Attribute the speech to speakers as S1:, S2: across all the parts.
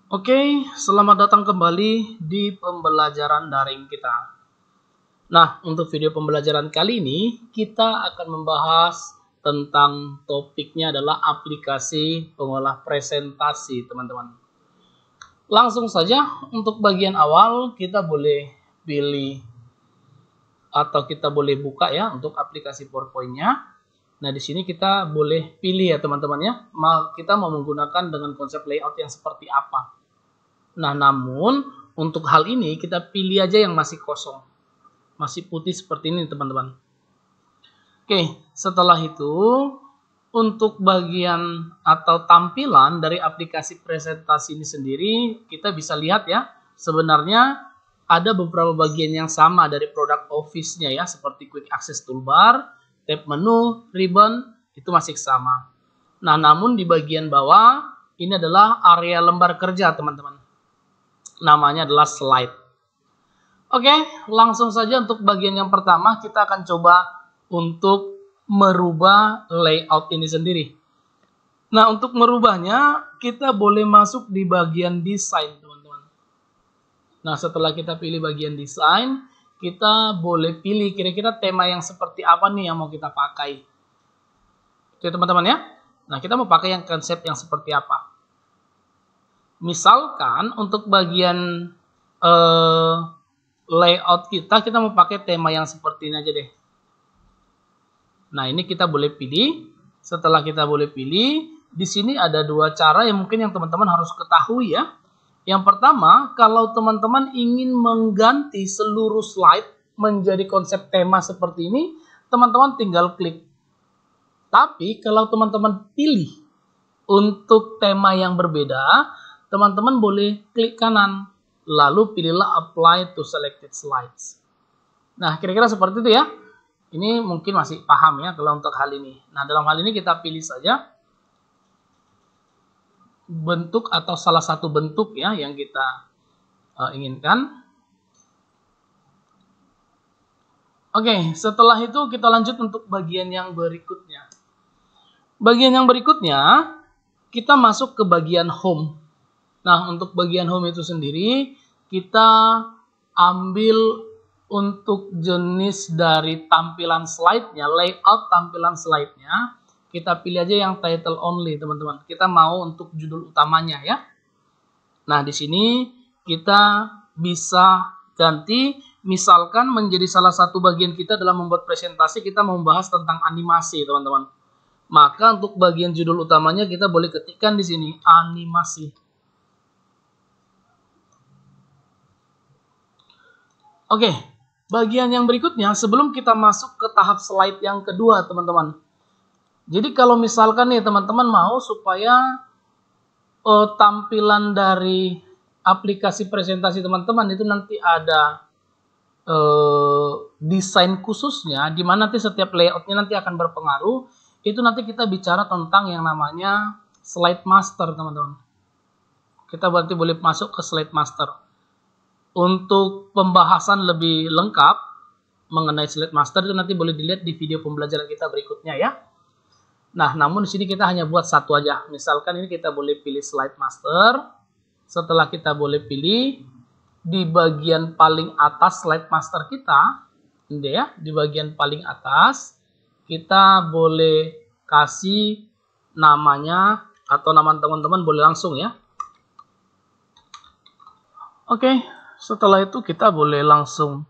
S1: Oke, selamat datang kembali di pembelajaran daring kita. Nah, untuk video pembelajaran kali ini, kita akan membahas tentang topiknya adalah aplikasi pengolah presentasi, teman-teman. Langsung saja, untuk bagian awal, kita boleh pilih atau kita boleh buka ya untuk aplikasi PowerPoint-nya. Nah, di sini kita boleh pilih ya, teman-teman ya. Kita mau menggunakan dengan konsep layout yang seperti apa. Nah, namun untuk hal ini kita pilih aja yang masih kosong. Masih putih seperti ini, teman-teman. Oke, setelah itu untuk bagian atau tampilan dari aplikasi presentasi ini sendiri, kita bisa lihat ya, sebenarnya ada beberapa bagian yang sama dari produk Office-nya ya, seperti Quick Access Toolbar, tab menu, ribbon, itu masih sama. Nah, namun di bagian bawah, ini adalah area lembar kerja, teman-teman. Namanya adalah slide. Oke, langsung saja untuk bagian yang pertama kita akan coba untuk merubah layout ini sendiri. Nah, untuk merubahnya kita boleh masuk di bagian desain, teman-teman. Nah, setelah kita pilih bagian desain, kita boleh pilih kira-kira tema yang seperti apa nih yang mau kita pakai. Oke, teman-teman ya. Nah, kita mau pakai yang konsep yang seperti apa? Misalkan untuk bagian layout kita mau pakai tema yang seperti ini aja deh. Nah, ini kita boleh pilih. Setelah kita boleh pilih, di sini ada dua cara yang mungkin yang teman-teman harus ketahui ya. Yang pertama, kalau teman-teman ingin mengganti seluruh slide menjadi konsep tema seperti ini, teman-teman tinggal klik. Tapi kalau teman-teman pilih untuk tema yang berbeda, teman-teman boleh klik kanan, lalu pilihlah apply to selected slides. Nah, kira-kira seperti itu ya. Ini mungkin masih paham ya kalau untuk hal ini. Nah, dalam hal ini kita pilih saja bentuk atau salah satu bentuk ya yang kita inginkan. Oke, setelah itu kita lanjut untuk bagian yang berikutnya. Bagian yang berikutnya, kita masuk ke bagian home. Nah, untuk bagian home itu sendiri, kita ambil untuk jenis dari tampilan slide-nya, layout tampilan slide-nya, kita pilih aja yang title only, teman-teman. Kita mau untuk judul utamanya ya. Nah, di sini kita bisa ganti, misalkan menjadi salah satu bagian kita dalam membuat presentasi, kita membahas tentang animasi, teman-teman. Maka untuk bagian judul utamanya kita boleh ketikkan di sini animasi. Oke, bagian yang berikutnya sebelum kita masuk ke tahap slide yang kedua, teman-teman. Jadi kalau misalkan nih teman-teman mau supaya tampilan dari aplikasi presentasi teman-teman itu nanti ada desain khususnya, di mana nanti setiap layoutnya nanti akan berpengaruh. Itu nanti kita bicara tentang yang namanya slide master, teman-teman. Kita berarti boleh masuk ke slide master. Untuk pembahasan lebih lengkap mengenai slide master itu nanti boleh dilihat di video pembelajaran kita berikutnya ya. Nah, namun di sini kita hanya buat satu aja. Misalkan ini kita boleh pilih slide master. Setelah kita boleh pilih di bagian paling atas slide master kita, ini ya, di bagian paling atas kita boleh kasih namanya atau nama teman-teman boleh langsung ya. Oke, setelah itu kita boleh langsung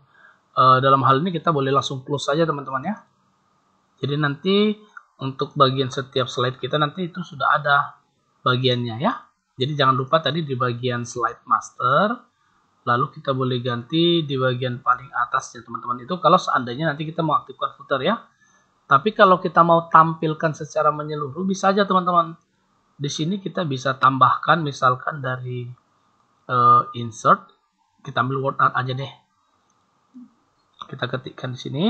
S1: dalam hal ini kita boleh langsung close saja teman-teman ya. Jadi nanti untuk bagian setiap slide kita nanti itu sudah ada bagiannya ya. Jadi jangan lupa tadi di bagian slide master, lalu kita boleh ganti di bagian paling atas ya teman-teman. Itu kalau seandainya nanti kita mau aktifkan footer ya. Tapi kalau kita mau tampilkan secara menyeluruh bisa aja teman-teman. Di sini kita bisa tambahkan misalkan dari insert, kita ambil word art aja deh. Kita ketikkan di sini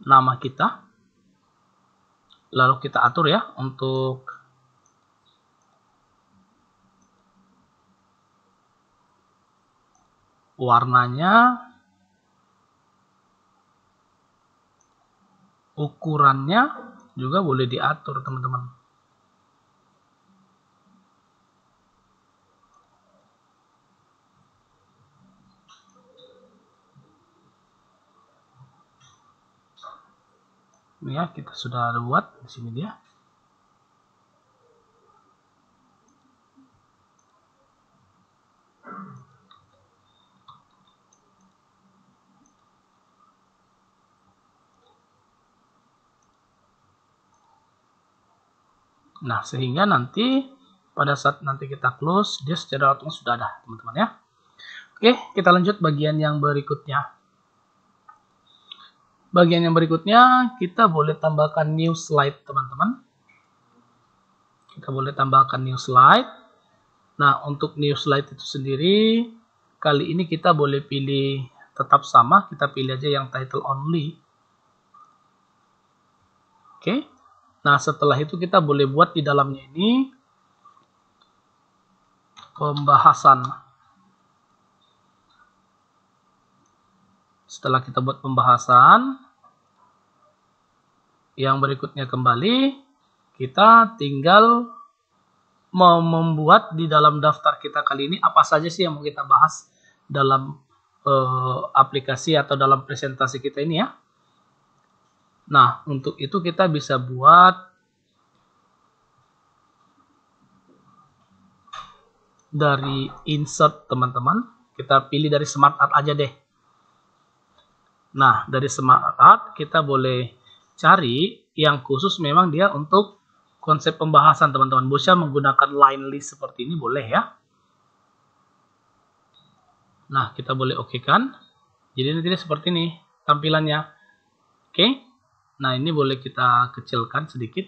S1: nama kita. Lalu kita atur ya untuk warnanya, ukurannya juga boleh diatur teman-teman. Ini ya, kita sudah buat di sini dia. Nah, sehingga nanti pada saat nanti kita close, dia secara otomatis sudah ada, teman-teman ya. Oke, kita lanjut bagian yang berikutnya. Bagian yang berikutnya, kita boleh tambahkan new slide, teman-teman. Kita boleh tambahkan new slide. Nah, untuk new slide itu sendiri, kali ini kita boleh pilih tetap sama, kita pilih aja yang title only. Oke. Nah, setelah itu kita boleh buat di dalamnya ini pembahasan. Setelah kita buat pembahasan, yang berikutnya kembali, kita tinggal membuat di dalam daftar kita kali ini apa saja sih yang mau kita bahas dalam aplikasi atau dalam presentasi kita ini ya. Nah, untuk itu kita bisa buat dari insert, teman-teman. Kita pilih dari smart art aja deh. Nah, dari smart art kita boleh cari yang khusus memang dia untuk konsep pembahasan, teman-teman. Bisa menggunakan line list seperti ini boleh ya. Nah, kita boleh oke kan. Jadi nanti seperti ini tampilannya. Oke. Nah, ini boleh kita kecilkan sedikit.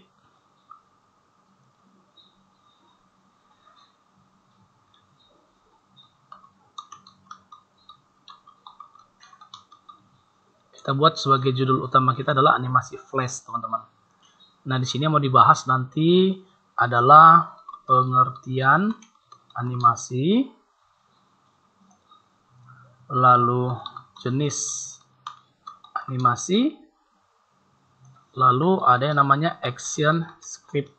S1: Kita buat sebagai judul utama kita adalah animasi flash, teman-teman. Nah, di sini yang mau dibahas nanti adalah pengertian animasi, lalu jenis animasi, lalu ada yang namanya action script.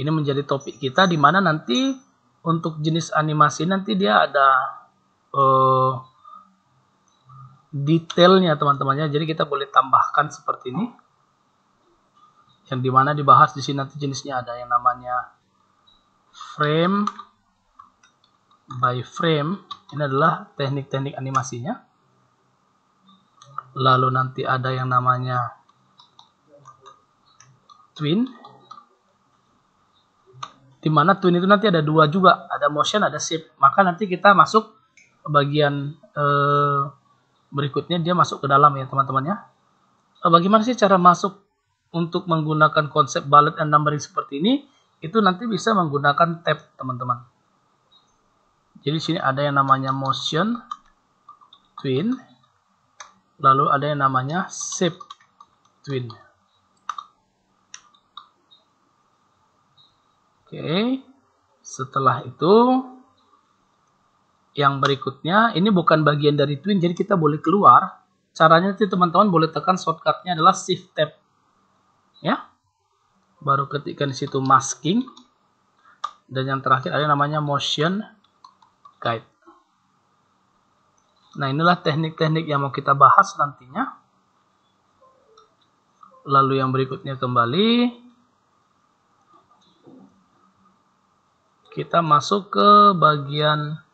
S1: Ini menjadi topik kita di mana nanti untuk jenis animasi nanti dia ada detailnya, teman-temannya. Jadi kita boleh tambahkan seperti ini. Yang dimana dibahas di sini nanti jenisnya ada yang namanya frame by frame. Ini adalah teknik-teknik animasinya. Lalu nanti ada yang namanya twin. Dimana twin itu nanti ada dua juga, ada motion, ada shape. Maka nanti kita masuk ke bagian berikutnya, dia masuk ke dalam ya teman-teman ya. Bagaimana sih cara masuk untuk menggunakan konsep bullet and numbering seperti ini? Itu nanti bisa menggunakan tab, teman-teman. Jadi sini ada yang namanya motion twin, lalu ada yang namanya shape twin. Oke, setelah itu yang berikutnya, ini bukan bagian dari twin, jadi kita boleh keluar. Caranya nanti teman-teman boleh tekan shortcutnya adalah shift tab, ya. Baru ketikkan di situ masking, dan yang terakhir ada namanya motion guide. Nah, inilah teknik-teknik yang mau kita bahas nantinya. Lalu yang berikutnya kembali, kita masuk ke bagian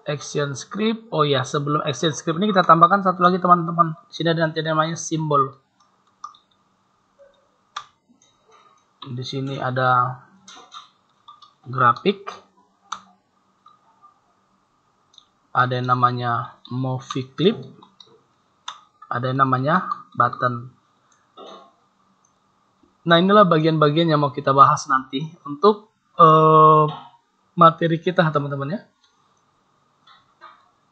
S1: action script. Oh ya, sebelum action script ini kita tambahkan satu lagi, teman-teman. Di sini ada nanti namanya simbol. Di sini ada grafik, ada yang namanya movie clip, ada yang namanya button. Nah, inilah bagian-bagian yang mau kita bahas nanti untuk materi kita, teman-teman ya.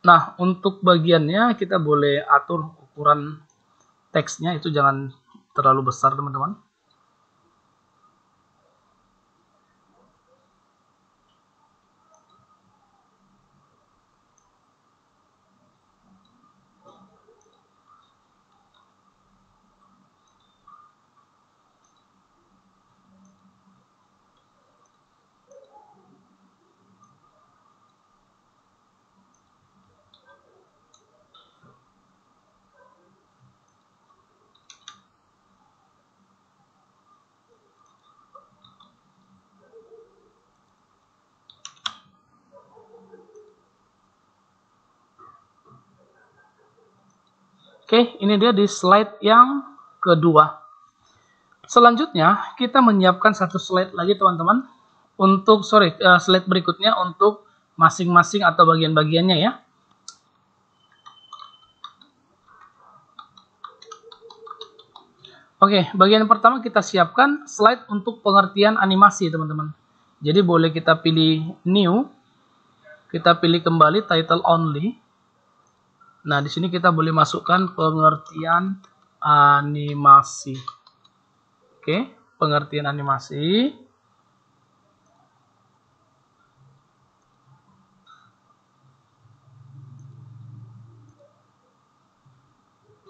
S1: Nah, untuk bagiannya kita boleh atur ukuran teksnya, itu jangan terlalu besar, teman-teman. Oke, ini dia di slide yang kedua. Selanjutnya, kita menyiapkan satu slide lagi teman-teman. Slide berikutnya untuk masing-masing atau bagian-bagiannya ya. Oke, bagian pertama kita siapkan slide untuk pengertian animasi, teman-teman. Jadi boleh kita pilih new, kita pilih kembali title only. Nah, di sini kita boleh masukkan pengertian animasi. Oke, pengertian animasi.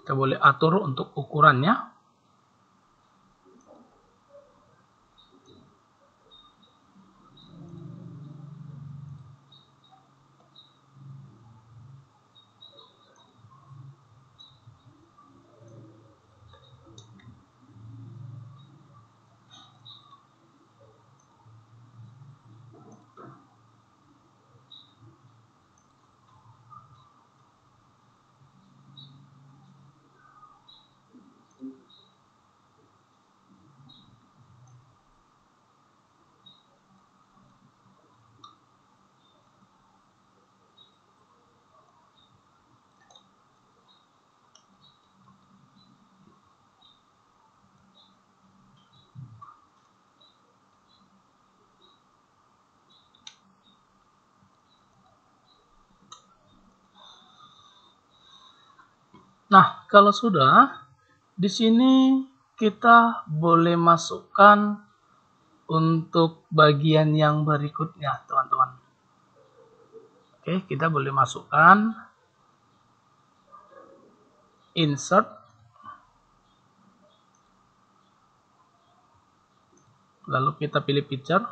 S1: Kita boleh atur untuk ukurannya. Nah, kalau sudah, di sini kita boleh masukkan untuk bagian yang berikutnya, teman-teman. Oke, kita boleh masukkan insert, lalu kita pilih picture.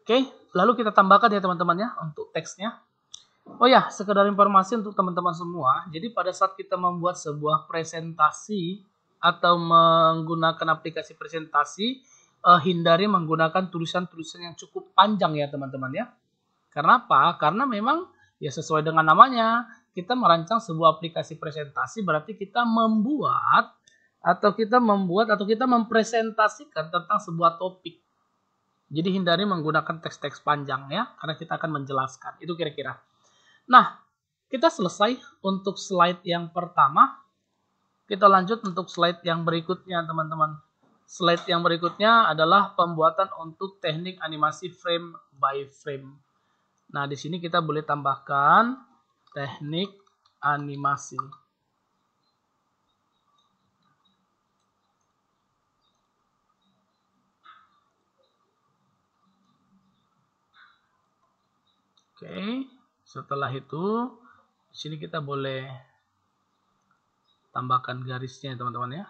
S1: Oke, lalu kita tambahkan ya teman-teman ya untuk teksnya. Oh ya, sekedar informasi untuk teman-teman semua. Jadi pada saat kita membuat sebuah presentasi atau menggunakan aplikasi presentasi, hindari menggunakan tulisan-tulisan yang cukup panjang ya teman-teman ya. Karena apa? Karena memang ya sesuai dengan namanya, kita merancang sebuah aplikasi presentasi berarti kita membuat atau kita mempresentasikan tentang sebuah topik. Jadi hindari menggunakan teks-teks panjang ya, karena kita akan menjelaskan. Itu kira-kira. Nah, kita selesai untuk slide yang pertama. Kita lanjut untuk slide yang berikutnya, teman-teman. Slide yang berikutnya adalah pembuatan untuk teknik animasi frame by frame. Nah, di sini kita boleh tambahkan teknik animasi. Oke, setelah itu di sini kita boleh tambahkan garisnya, teman-teman ya.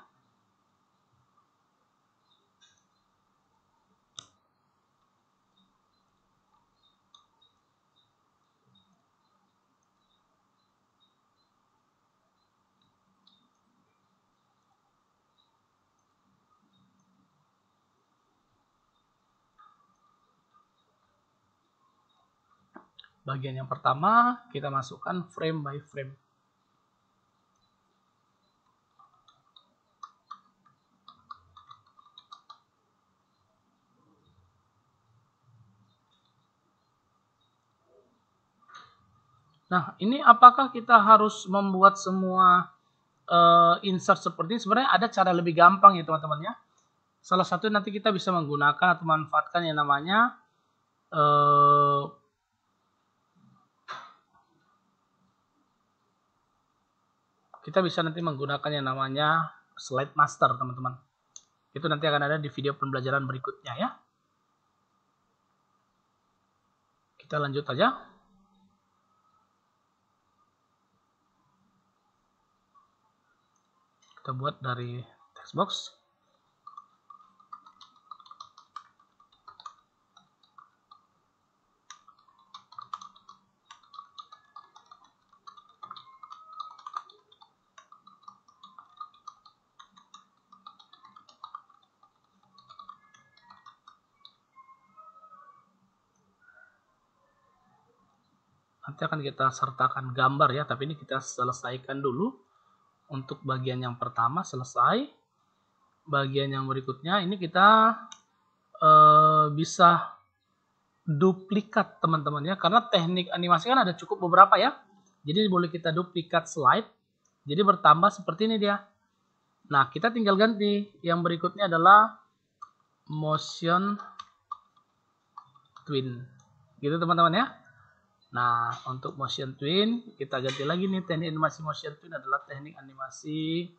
S1: Bagian yang pertama kita masukkan frame by frame. Nah, ini apakah kita harus membuat semua insert seperti ini? Sebenarnya ada cara lebih gampang ya teman-teman ya. Salah satu nanti kita bisa menggunakan atau manfaatkan yang namanya kita bisa nanti menggunakan yang namanya slide master, teman-teman. Itu nanti akan ada di video pembelajaran berikutnya ya. Kita lanjut aja. Kita buat dari text box. Nanti akan kita sertakan gambar ya, tapi ini kita selesaikan dulu. Untuk bagian yang pertama selesai. Bagian yang berikutnya ini kita bisa duplikat teman-teman ya, karena teknik animasi kan ada cukup beberapa ya. Jadi boleh kita duplikat slide. Jadi bertambah seperti ini dia. Nah, kita tinggal ganti. Yang berikutnya adalah motion twin. Gitu teman-teman ya. Nah, untuk motion twin kita ganti lagi nih, teknik animasi motion twin adalah teknik animasi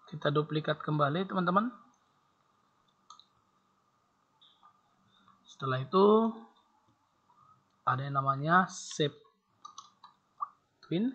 S1: kita duplikat kembali teman-teman. Setelah itu ada yang namanya shape twin.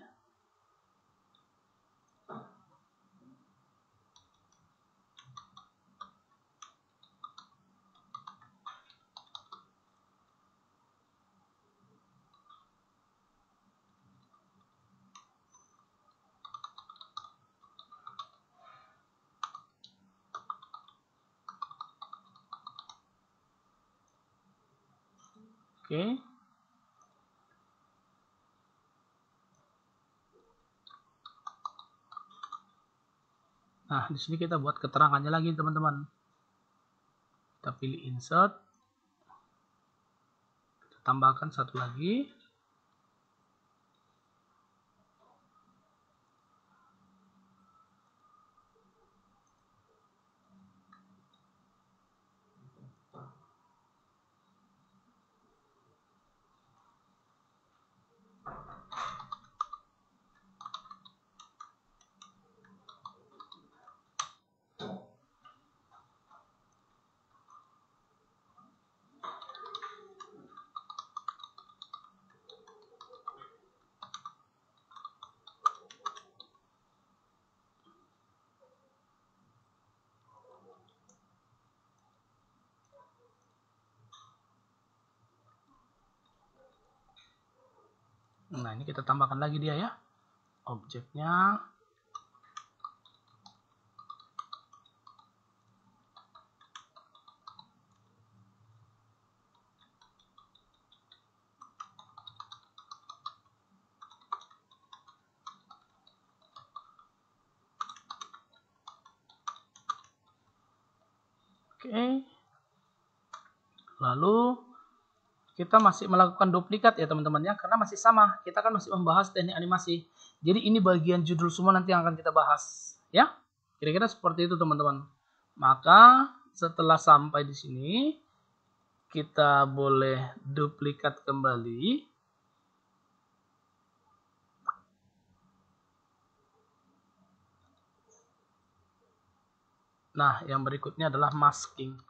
S1: Oke. Nah, di sini kita buat keterangannya lagi teman-teman. Kita pilih insert. Kita tambahkan satu lagi. Nah, ini kita tambahkan lagi dia ya. Objeknya. Oke. Lalu kita masih melakukan duplikat ya teman-teman ya, karena masih sama. Kita kan masih membahas teknik animasi. Jadi ini bagian judul semua nanti yang akan kita bahas ya. Kira-kira seperti itu teman-teman. Maka setelah sampai di sini kita boleh duplikat kembali. Nah, yang berikutnya adalah masking.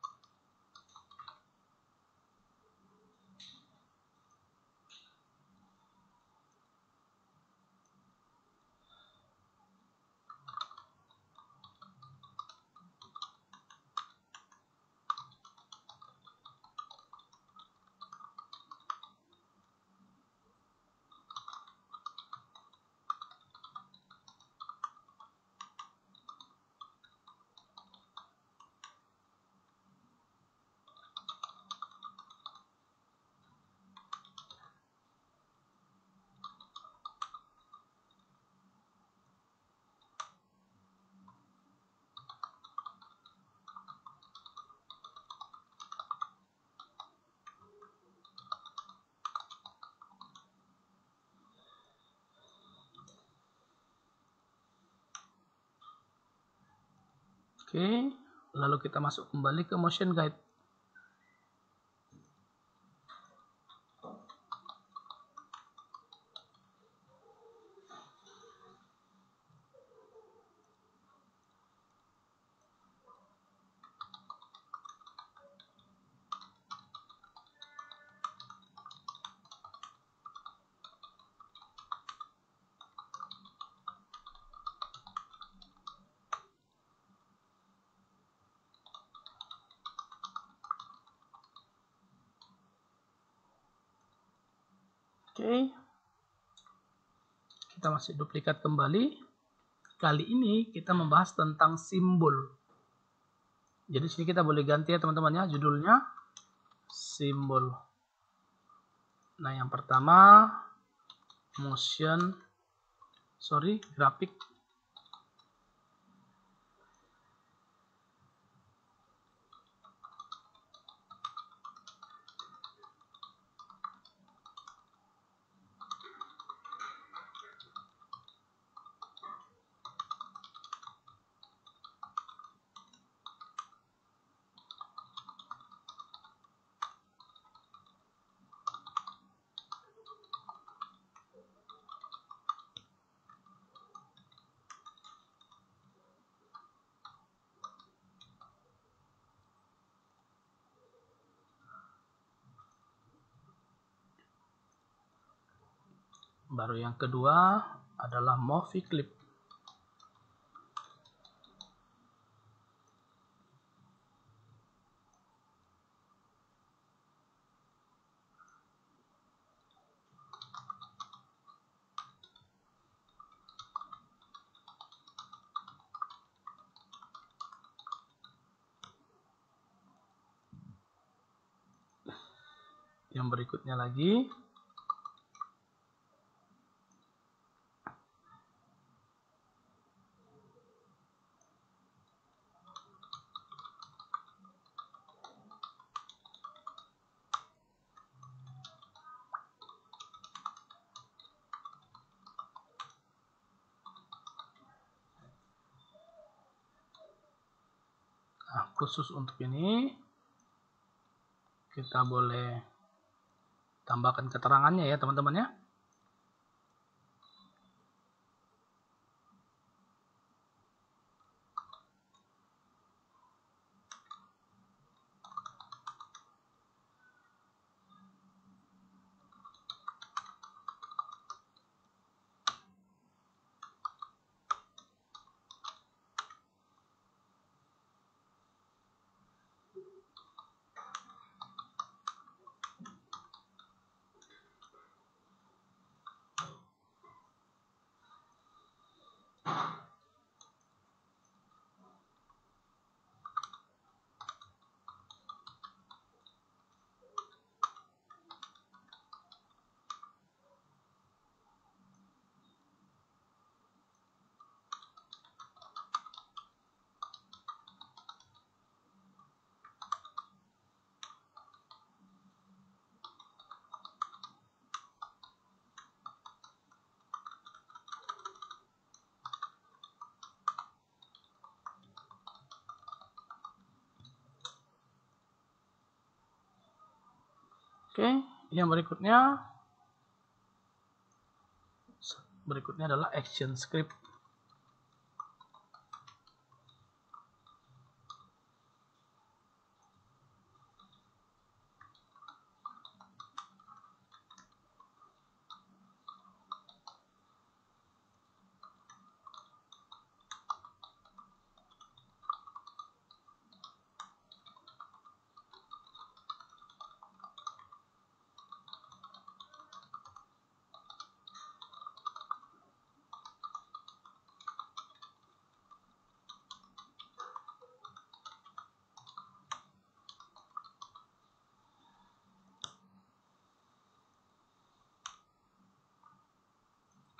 S1: Oke, lalu kita masuk kembali ke motion guide. Oke, kita masih duplikat kembali. Kali ini kita membahas tentang simbol. Jadi sini kita boleh ganti ya teman-teman ya, judulnya simbol. Nah, yang pertama grafik. Baru yang kedua adalah movie clip. Yang berikutnya lagi khusus untuk ini kita boleh tambahkan keterangannya ya teman-teman ya. Oke, yang berikutnya adalah action script.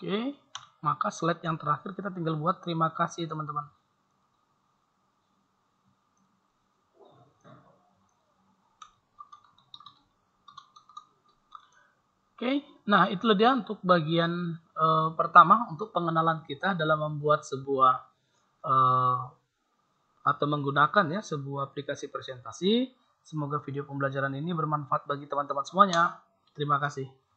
S1: Oke, maka slide yang terakhir kita tinggal buat terima kasih teman-teman. Oke, nah itulah dia untuk bagian pertama untuk pengenalan kita dalam membuat sebuah atau menggunakan ya sebuah aplikasi presentasi. Semoga video pembelajaran ini bermanfaat bagi teman-teman semuanya. Terima kasih.